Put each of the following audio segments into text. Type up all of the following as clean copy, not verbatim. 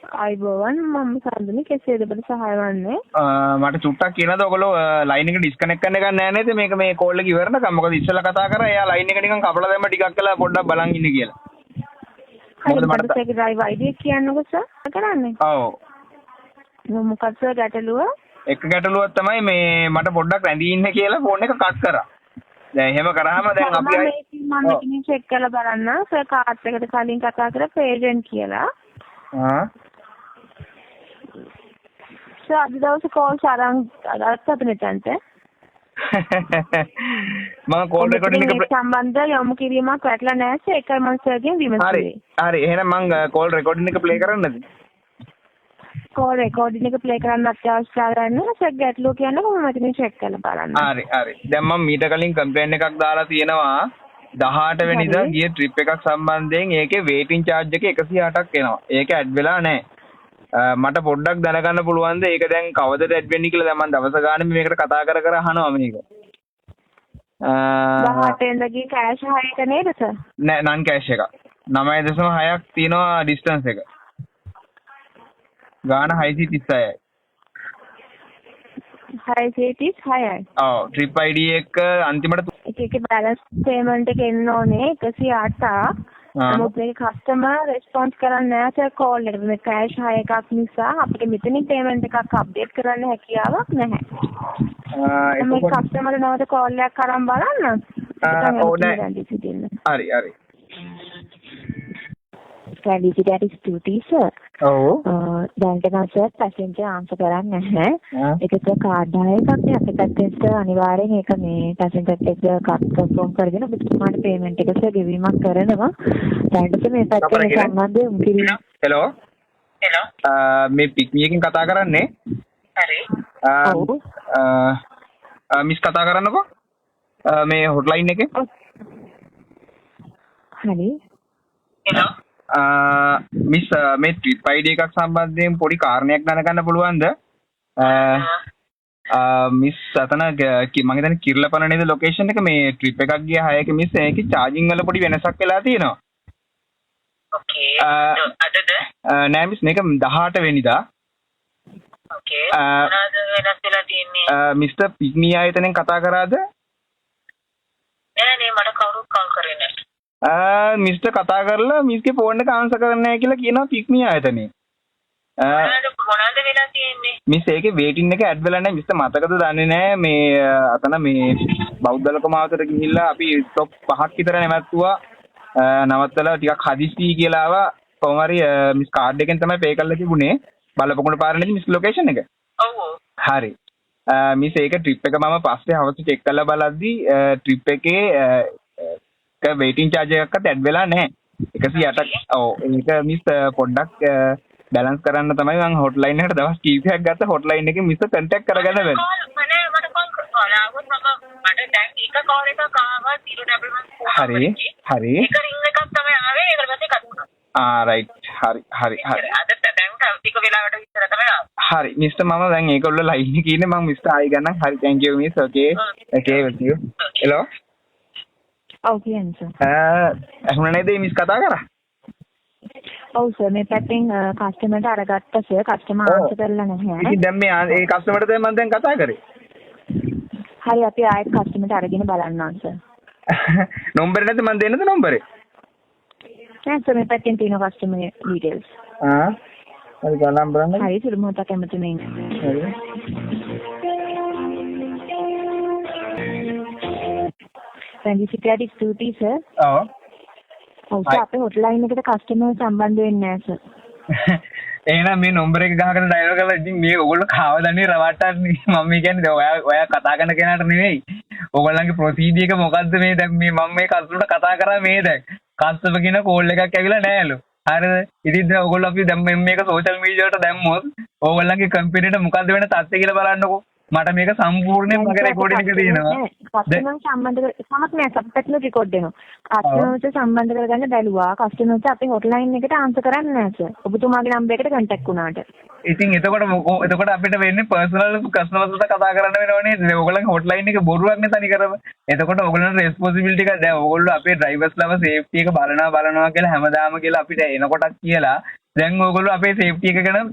අයිබෝවන් මම සඳුනි කෙසේද ඔබට සහාය වන්නේ? මට චුට්ටක් කියනද ඔයගොල්ලෝ ලයින් එක ඩිස්කනෙක්ට් කරන්න එක නෑ නේද මේක මේ කෝල් එක ඉවරනකම් මොකද ඉස්සෙල්ලා කතා කරා එයා ලයින් එක නිකන් කපලා දැම්ම ටිකක් කළා පොඩ්ඩක් බලන් ඉන්න කියලා. හරි මට ඒක ඩ්‍රයිව් ID කියන්නකෝ සර් කරන්නේ. ඔව්. මොකක්ද සර් ගැටලුව? එක ගැටලුවක් තමයි මේ මට පොඩ්ඩක් රැඳී ඉන්න කියලා ෆෝන් එක කට් කරා. දැන් එහෙම කරාම දැන් අපි මම ඉතින් චෙක් කරලා බලන්න සර් කාඩ් එකට කලින් කතා කරා පේජන් කියලා. සර් අද දවසේ කෝල් අරන් අරත්තද මෙතනට? මම කෝල් රෙකෝඩින් එක සම්බන්ධ යොමු කිරීමක් වැටලා නැහැ සර් ඒකයි මම සර්ගෙන් විමසුවේ. හරි එහෙනම් මම කෝල් රෙකෝඩින් එක ප්ලේ කරන්නද? කෝල් රෙකෝඩින් එක ප්ලේ කරන්න අත්‍යවශ්‍ය කරන්නේ සර් ගැටලුව කියන්නේ කොහොමද මෙතන චෙක් කරලා බලන්න. හරි. දැන් මම මීට කලින් කම්ප්ලේන්ට් එකක් දාලා තියෙනවා 18 වෙනිදා ගිය ට්‍රිප් එකක් සම්බන්ධයෙන් ඒකේ වේටින් charge එක 108ක් එනවා. ඒක ඇඩ් වෙලා නැහැ. මට පොඩ්ඩක් දැනගන්න පුළුවන්ද ඒක දැන් කවදද ඇඩ් වෙන්නේ කියලා දැන් මම දවස ගානේ මේකට කතා කර අහනවා මේක. 18 වෙනිදා ගිය කෑෂ් හයක නේද සර්? නෑ නන් කෑෂ් එක. 9.6ක් තියෙනවා ඩිස්ටන්ස් එක. ගාන 636යි. 636යි. ඔව් ට්‍රිප් ID එක අන්තිමට ඒකේ බැලන්ස් පේමන්ට් එක එන්න ඕනේ 108ක්. නමුත් මේ කස්ටමර් රෙස්පොන්ස් කරන්නේ නැහැ සර් කෝල් එකට. මේ කෑෂ් 6ක් නිසා අපිට මෙතනින් පේමන්ට් එකක් අප්ඩේට් කරන්න හැකියාවක් නැහැ. මේ කස්ටමර් නවත කෝල් එකක් කරන් බලන්න. හරි. Candidate that is duty sir. ඔව්. දැන් නම් සර් පැසෙන්ජර් ආන්සර් කරන්නේ නැහැ. ඒක කාඩ් එකක් නේ අපේ පැත්තෙන් අනිවාර්යෙන් ඒක මේ පැසෙන්ජර් එක කන්ෆර්ම් කරගෙන ඔබතුමාට පේමන්ට් එක සර් ගෙවීමක් කරනවා. දැන්ට මේ පැත්තේ සම්බන්ධයෙන් කිරින. හෙලෝ. මේ පික්නි එකකින් කතා කරන්නේ. හරි. මිස් කතා කරන්නකෝ. මේ හොට්ලයින් එකේ. හරි. හෙලෝ. මිස් මේ ට්‍රිප් ID එකක් සම්බන්ධයෙන් පොඩි කාරණයක් දැනගන්න පුළුවන්ද? මිස් අතන මම හිතන්නේ කිරළපන නේද ලොකේෂන් එක මේ ට්‍රිප් එකක් ගිය 6ක මිස් ඒකේ charging වල පොඩි වෙනසක් වෙලා තියෙනවා. ඕකේ. අදද? නෑ මිස් මේක 18 වෙනිදා. ඕකේ. මොනවාද වෙනස් වෙලා තියෙන්නේ? මිස්ටර් පිග්මී ආයතනෙන් කතා කරාද? නෑ මට කවුරුත් කෝල් කරේ නෑ. මිස්ටර් කතා කරලා මිස්ගේ ෆෝන් එක ආන්සර් කරන්නේ නැහැ කියලා කියනවා පික්මී ආයතනේ. මොනවාද වෙලා තියෙන්නේ? මිස් ඒකේ වේටින් එක ඇඩ් වෙලා නැහැ. මිස්ටර් මතකද දන්නේ නැහැ මේ අතන මේ බෞද්ධලක මාවතට ගිහිල්ලා අපි ස්ටොප් 5ක් විතර නැවැත්තුවා. නවත්තලා ටිකක් හදිස්සි කියලා ආවා. කොහොම හරි මිස් කාඩ් එකෙන් තමයි පේ කරලා තිබුණේ. බලපොකුණ පාර නේද මිස් ලොකේෂන් එක? ඔව්. හරි. මිස් ඒක ට්‍රිප් එක මම පස්සේ හවස චෙක් කරලා බලද්දි ට්‍රිප් එකේ වේටින් charge එකක්වත් ඇඩ් වෙලා නැහැ. 108ක්. ඔව් ඒක මිස් පොඩ්ඩක් බැලන්ස් කරන්න තමයි මම හොට්ලයින් එකට දවස් කීපයක් ගත්ත හොට්ලයින් එකේ මිස් කන්ටැක්ට් කරගන්න බැරි. මට කෝල් කරලා ආවොත් මට දැන් එක කෝල් එකක් ආවා 011 හරි. එක රින් එකක් තමයි ආවේ ඒකට පස්සේ කට් වුණා. රයිට් හරි. අද දැන් ටික වෙලාවට විතර තමයි ආවේ. හරි මිස්ටර් මම දැන් ඒගොල්ලෝ ලයින් එකේ ඉන්නේ මම මිස්ටර් ආයි ගන්නම්. හරි thank you miss. okay with you. hello ඔව් කියන්න සර්. අහුණා නේද මිස් කතා කරා? ඔව් සර් මේ පැත්තෙන් කස්ටමර්ට අරගත්තා සර්. කස්ටමර් ආන්සර් කරලා නැහැ. ඉතින් දැන් මේ ඒ කස්ටමර්ට දැන් මම දැන් කතා කරේ. හරි අපි ආයෙත් කස්ටමර්ට අරගෙන බලන්නම් සර්. නම්බර් නැද්ද මම දෙන්නද නම්බරේ? නෑ සර් මේ පැත්තෙන් තියෙන කස්ටමර් ඩීටේල්ස්. හරි ගණන් බලන්න. හරි සර් මොකක්ද කැමති මේ? හරි. Security duty sir. ඔව්. ඔව් සර් අපේ හොට්ලයින් එකට කස්ටමර් සම්බන්ධ වෙන්නේ නැහැ සර්. එහෙනම් මේ නම්බර එක ගහගෙන ඩයල් කරලා ඉතින් මේ ඔයගොල්ලෝ කාවදන්නේ රවට්ටන්නේ මම මේ කියන්නේ ඔයා කතා කරන කෙනාට නෙවෙයි. ඔයගොල්ලන්ගේ ප්‍රොසීඩි එක මොකද්ද මේ දැන් මේ මම මේ කස්ටමර්ට කතා කරා මේ දැන්. කස්ටමර් කියන කෝල් එකක් ඇවිල්ලා නැහැලු. හරිද? ඉතින් දැන් ඔයගොල්ලෝ අපි දැන් මේක සෝෂල් මීඩියා වලට දැම්මොත් ඔයගොල්ලන්ගේ කම්පැනිට මොකද්ද වෙන තත්ත්වය කියලා බලන්නකෝ. මට මේක සම්පූර්ණයෙන් මගේ රෙකෝඩින් එක තියෙනවා. කස්ටමර් සම්බන්ධ සමත් නෑ සබ්ටයිටල් රෙකෝඩ් වෙනවා. කස්ටමර්ට සම්බන්ධ කරගන්න බැලුවා. කස්ටමර්ට අපේ හොට්ලයින් එකට ආන්සර් කරන්නේ නෑ සර්. ඔබතුමාගේ නම්බර් එකට කන්ටැක්ට් වුණාට. ඉතින් එතකොට අපිට වෙන්නේ පර්සනල් කස්ටමර්ස්ට කතා කරන්න වෙනවනේ. ඔයගොල්ලන්ගේ හොට්ලයින් එක බොරුවක් නේ තනි කරම. එතකොට ඔයගොල්ලන්ට රෙස්පොන්සිබිලිටි එක දැන් ඔයගොල්ලෝ අපේ ඩ්‍රයිවර්ස්ලව සේෆ්ටි එක බලනවා කියලා හැමදාම කියලා අපිට එනකොටත් කියලා දැන් ඕගොල්ලෝ අපේ සේෆ්ටි එක ගැන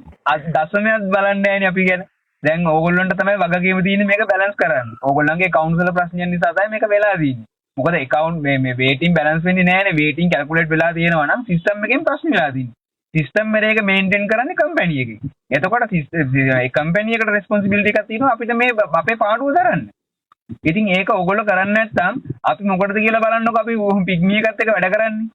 දශමයක් බලන්නේ නැහැනේ අපි ගැන. දැන් ඕගොල්ලන්ට තමයි වගකීම තියෙන්නේ මේක බැලන්ස් කරන්න. ඕගොල්ලන්ගේ account වල ප්‍රශ්නයන් නිසා තමයි මේක වෙලා තියෙන්නේ. මොකද account මේ waiting balance වෙන්නේ නැහැනේ. waiting calculate වෙලා තියෙනවා නම් system එකෙන් ප්‍රශ්න වෙලා තියෙන්නේ. system එක maintain කරන්නේ company එකේ. එතකොට ඒ company එකට responsibility එකක් තියෙනවා අපිට මේ අපේ පාඩුව දරන්න. ඉතින් ඒක ඕගොල්ලෝ කරන්නේ නැත්නම් අපි මොකටද කියලා බලන්නකො අපි පිග්මි එකත් එක්ක වැඩ කරන්නේ.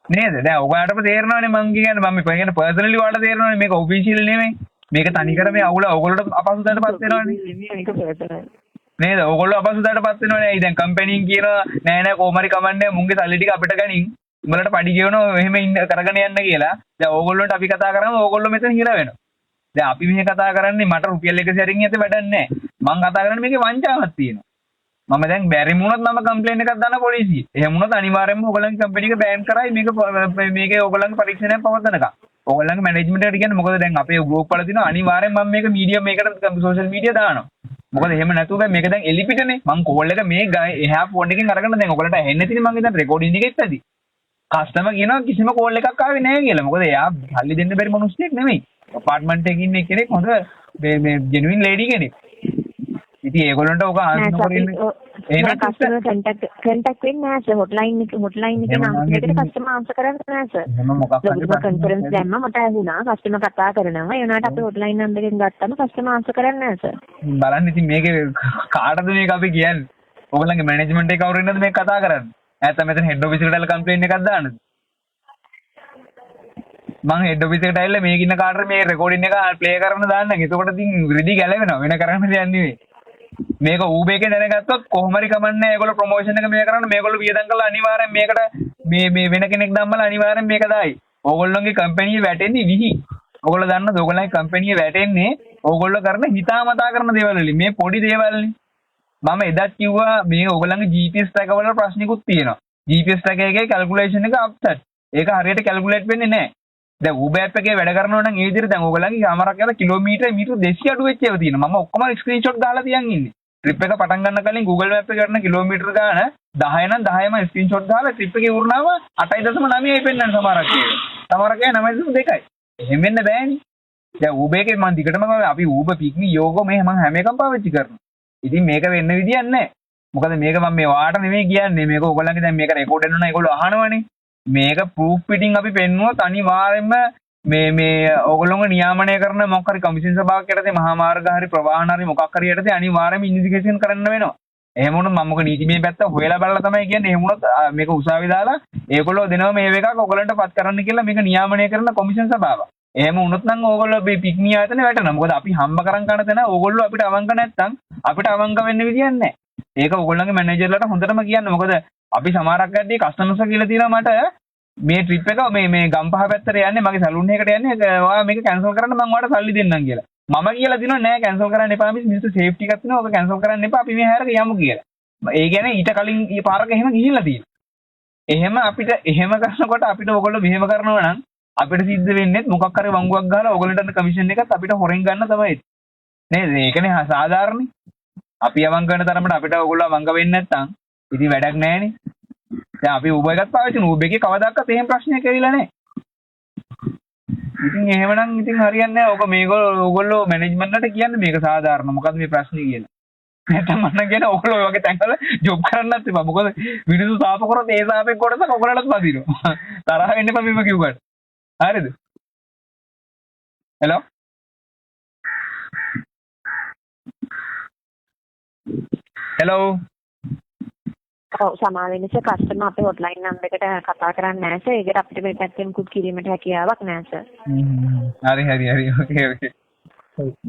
නේද? දැන් ඔයාලටම තේරෙනවනේ මං කියන්නේ මම කියන්නේ පර්සනලි ඔයාලට තේරෙනවනේ මේක ඔෆිෂියල් නෙමෙයි. මේක තනිකර මේ අවුල ඕගොල්ලෝට අපහසුතාවයටපත් වෙනවනේ. නේද? ඕගොල්ලෝ අපහසුතාවයටපත් වෙනවනේ. දැන් කම්පැනිෙන් කියනවා නෑ නෑ කොහොමරි කමන්නේ මුන්ගේ සල්ලි ටික අපිට ගනින්. උඹලට පඩි ගෙවනවා එහෙම කරගෙන යන්න කියලා. දැන් ඕගොල්ලන්ට අපි කතා කරාම ඕගොල්ලෝ මෙතන හිර වෙනවා. දැන් අපි මෙහෙ කතා කරන්නේ මට රුපියල් 100 රින් ඇත වැඩක් නෑ. මං කතා කරන්නේ මේකේ වංචාවක් තියෙනවා. මම දැන් බැරි වුණොත් මම කම්ප්ලේන්ට් එකක් දාන්න පොලිසියට. එහෙම වුණොත් අනිවාර්යයෙන්ම ඕගොල්ලන්ගේ කම්පැනි එක බෑන් කරයි මේකේ ඕගොල්ලන්ගේ පරීක්ෂණයක් පවත්වනකම්. ඕගොල්ලන්ගේ මැනේජ්මන්ට් එකට කියන්නේ මොකද දැන් අපේ ගෲප් වල තියෙනවා අනිවාර්යයෙන් මම මේක මීඩියා මේකට සෝෂල් මීඩියා දානවා. මොකද එහෙම නැතුව බෑ මේක දැන් එලිපිටනේ. මං කෝල් එක මේ එහා ෆෝන් එකෙන් අරගෙන දැන් ඔයගලන්ට ඇහෙන්නේ නැතිනේ මං ඉතින් රෙකෝඩින් එකෙත් ඇති. කස්ටමර් කියනවා කිසිම කෝල් එකක් ආවේ නැහැ කියලා. මොකද එයා සල්ලි දෙන්න බැරි මිනිස්සෙක් නෙමෙයි. අපාර්ට්මන්ට් එකේ ඉන්න කෙනෙක් හොඳ මේ ජෙනුයින් ලේඩි කෙනෙක්. ඉතින් ඒගොල්ලන්ට ඔක ආන්සර් කරන්නේ එහෙනම් කස්ටමර් කන්ටැක්ට් වෙන්නේ නැහැ සර්. හොට්ලයින් එකේ නම්බර් එකට කස්ටමර් ආන්සර් කරන්නේ නැහැ සර්. එහෙනම් මොකක් හරි කොන්ෆරන්ස් දැම්ම මට ඇහුණා කස්ටමර් කතා කරනවා. ඒ වුණාට අපි හොට්ලයින් නම්බර් එකෙන් ගත්තම කස්ටමර් ආන්සර් කරන්නේ නැහැ සර්. බලන්න ඉතින් මේකේ කාටද මේක අපි කියන්නේ? ඔයගොල්ලන්ගේ මැනේජ්මන්ට් එක කවුරු වෙනද මේක කතා කරන්නේ? නැත්නම් මෙතන හෙඩ් ඔෆිස් එකට ඇවිල්ලා කම්ප්ලේන්ට් එකක් දාන්නද? මම හෙඩ් ඔෆිස් එකට ඇවිල්ලා මේක ඉන්න කාටද මේ රෙකෝඩින් එක ප්ලේ කරන්න දාන්න. එතකොට ඉතින් රිදි ගැලවෙනවා. වෙන කරන්න දෙයක් නෙවෙයි. මේක ඌබේ එකේ දැනගත්තොත් කොහොම හරි කමන්නේ ඒගොල්ලෝ ප්‍රොමෝෂන් එක මේ කරන්න මේගොල්ලෝ වියදම් කරලා අනිවාර්යෙන් මේකට මේ වෙන කෙනෙක් දැම්මලා අනිවාර්යෙන් මේක දායි. ඕගොල්ලෝගේ කම්පැනි වැටෙන්නේ විහි. ඕගොල්ලෝ දන්නද ඕගොල්ලන්ගේ කම්පැනි වැටෙන්නේ ඕගොල්ලෝ කරන හිතාමතා කරන දේවල් වලින්. මේ පොඩි දේවල් නේ. මම එදත් කිව්වා මේ ඕගොල්ලන්ගේ GPS tracker වල ප්‍රශ්නිකුත් තියෙනවා. GPS tracker එකේ කැල්කියුලේෂන් එක අප්සෙට්. ඒක හරියට කැල්කියුලේට් වෙන්නේ නැහැ. දැන් Uber app එකේ වැඩ කරනවා නම් ඒ විදිහට දැන් ඕගොල්ලන්ගේ යාමරක් යලා කිලෝමීටර් 200 අඩු වෙච්ච ඒවා තියෙනවා. මම ඔක්කොම ස්ක්‍රීන්ෂොට් ගහලා තියන් ඉන්නේ. ට්‍රිප් එක පටන් ගන්න කලින් Google Map එකේ කරන කිලෝමීටර් ගාන 10 නම් 10ම ස්ක්‍රීන්ෂොට් ගහලා ට්‍රිප් එකේ උරුනාම 8.9යි පෙන්නන සමහරක් ඒවා. සමහරක් ඒ 9.2යි. එහෙම වෙන්න බෑනේ. දැන් Uber එකේ මම දිගටම අපි Uber පික්නි යෝගෝ මේ මම හැම එකම පාවිච්චි කරනවා. ඉතින් මේක වෙන්න විදියක් නැහැ. මොකද මේක මම මේ වාට නෙමෙයි කියන්නේ. මේක ඕගොල්ලන්ගේ දැන් මේක රෙකෝඩ් වෙනවා ඒගොල්ලෝ අහනවනේ. මේක ප්‍රූෆ් පිටින් අපි පෙන්නුවොත් අනිවාර්යයෙන්ම මේ ඕගොල්ලෝගේ නියාමනය කරන මොකක් හරි කමිෂන් සභාවක් යටතේ මහා මාර්ග හරි ප්‍රවාහන හරි මොකක් හරි යටතේ අනිවාර්යයෙන්ම ඉන්වෙස්ටිගේෂන් කරන්න වෙනවා. එහෙම වුණොත් මම මොක නීතිමය පැත්ත හොයලා බලලා තමයි කියන්නේ. එහෙම වුණොත් මේක උසාවි දාලා ඒගොල්ලෝ දෙනවා මේ එකක් ඕගොල්ලන්ට පත් කරන්න කියලා මේක නියාමනය කරන කොමිෂන් සභාවක්. එහෙම වුණොත් නම් ඕගොල්ලෝ මේ පික්නි ආයතනේ වැටෙනවා. මොකද අපි හම්බ කරන් ගන්න තැන ඕගොල්ලෝ අපිට අවංක නැත්තම් අපිට අවංක වෙන්න විදියක් නැහැ. ඒක ඕගොල්ලන්ගේ මැනේජර්ලාට හොඳටම කියන්න. මොකද අපි සමහරක් කඩේ කස්ටමර්ස් කියලා තියෙනවා මට මේ ට්‍රිප් එක මේ ගම්පහ පැත්තට යන්නේ මගේ සැලූන් එකකට යන්නේ ඔයා මේක කැන්සල් කරන්න මම ඔයාලට සල්ලි දෙන්නම් කියලා. මම කියලා දිනවා නෑ කැන්සල් කරන්න එපා මිනිස්සු සේෆ්ටි එකක් තියෙනවා ඔක කැන්සල් කරන්න එපා අපි මේ හැරක යමු කියලා. ඒ කියන්නේ ඊට කලින් ඊ පාරක එහෙම ගිහිල්ලා තියෙනවා. එහෙම අපිට එහෙම කරනකොට අපිට ඔයගොල්ලෝ මෙහෙම කරනවා නම් අපිට සිද්ධ වෙන්නේ මොකක් හරි වංගුවක් ගහලා ඔයගොල්ලන්ට කමිෂන් එකත් අපිට හොරෙන් ගන්න තමයි. නේද? ඒකනේ සාධාරණයි. අපි අවංක වෙන තරමට අපිට ඔයගොල්ලෝ අවංක වෙන්නේ නැත්තම් ඉතින් වැඩක් නෑනේ. දැන් අපි Uber එකත් පාවිච්චි කරන Uber එකේ කවදාකවත් එහෙම ප්‍රශ්නයක් ඇවිල්ලා නැහැ. ඉතින් එහෙමනම් ඉතින් හරියන්නේ නැහැ. ඔක මේගොල්ලෝ ඕගොල්ලෝ මැනේජ්මන්ට් එකට කියන්නේ මේක සාධාරණ. මොකද්ද මේ ප්‍රශ්නේ කියලා. නැත්නම් මම කියන ඕගොල්ලෝ ඔය වගේ තැන්වල ජොබ් කරන්නත් එපා. මොකද මිනිස්සු සාප කරොත් ඒ සාපෙන් කොටසක් ඔයගොල්ලන්ටත් පදිනවා. තරහ වෙන්න එපා මම කිව්වට. හරිද? හෙලෝ. හෙලෝ. ඔව් සමා වෙනස කස්ටමර් අපේ හොට්ලයින් නම්බර් එකට කතා කරන්නේ නැහැ සර්. ඒකට අපිට මේ පැත්තෙන් කුක් කිරීමට හැකියාවක් නැහැ සර්. හරි. ඕකේ.